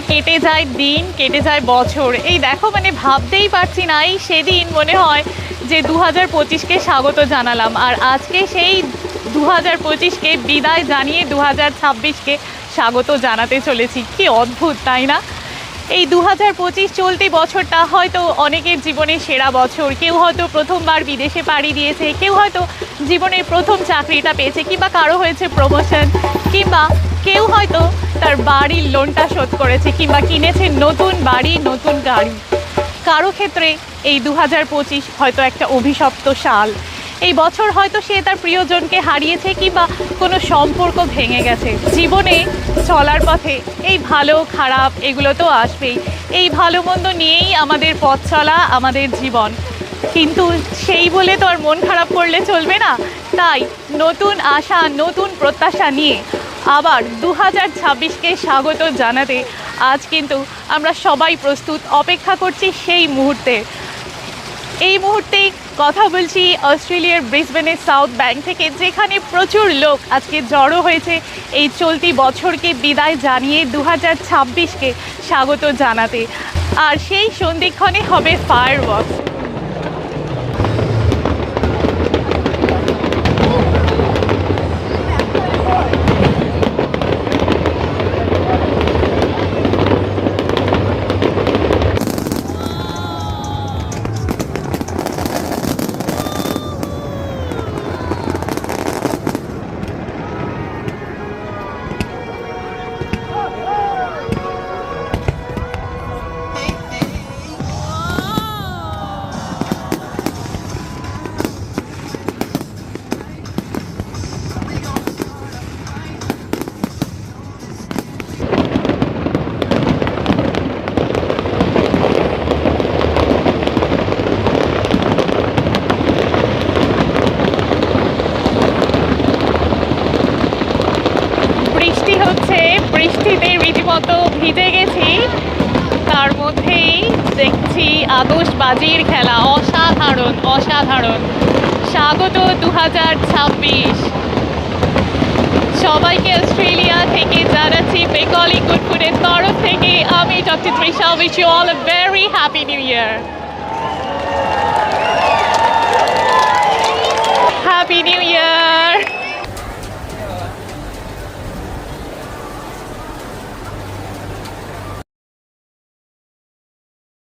কেটে যায় দিন, কেটে যায় বছর। এই দেখো মানে ভাবতেই পারছি না, এই সেদিন মনে হয় যে 2025কে স্বাগত জানালাম, আর আজকে সেই 2025কে বিদায় জানিয়ে 2026কে স্বাগত জানাতে চলেছি। কি অদ্ভুত, তাই না? এই 2025 চলতি বছরটা হয়তো অনেকের জীবনে সেরা বছর। কেউ হয়তো প্রথমবার বিদেশে পাড়ি দিয়েছে, কেউ হয়তো জীবনের প্রথম চাকরিটা পেয়েছে, কিংবা কারো হয়েছে প্রমোশন, কিংবা কেউ হয়তো তার বাড়ির লোনটা শোধ করেছে, কিংবা কিনেছে নতুন বাড়ি, নতুন গাড়ি। কারো ক্ষেত্রে এই 2025 হয়তো একটা অভিশপ্ত সাল। এই বছর হয়তো সে তার প্রিয়জনকে হারিয়েছে, কিংবা কোনো সম্পর্ক ভেঙে গেছে। জীবনে চলার পথে এই ভালো খারাপ এগুলো তো আসবেই। এই ভালো মন্দ নিয়েই আমাদের পথ চলা, আমাদের জীবন। কিন্তু সেই বলে তো আর মন খারাপ করলে চলবে না। তাই নতুন আশা, নতুন প্রত্যাশা নিয়ে আবার 2026কে স্বাগত জানাতে আজ কিন্তু আমরা সবাই প্রস্তুত, অপেক্ষা করছি সেই মুহূর্তে। এই মুহূর্তেই কথা বলছি অস্ট্রেলিয়ার ব্রিসবেনের সাউথ ব্যাংক থেকে, যেখানে প্রচুর লোক আজকে জড়ো হয়েছে এই চলতি বছরকে বিদায় জানিয়ে 2026কে স্বাগত জানাতে। আর সেই সন্ধিক্ষণে হবে ফায়ারওয়ার্কস। বৃষ্টি হচ্ছে, বৃষ্টিতে রীতিমতো ভিজে গেছি। তার মধ্যেই দেখছি আতশবাজির খেলা। অসাধারণ, অসাধারণ। স্বাগত 2026। সবাইকে অস্ট্রেলিয়া থেকে জানাচ্ছি বেঙ্গলি গুড ফুডের তরফ থেকে আমি doctor Trisha, wish you all a very happy new year.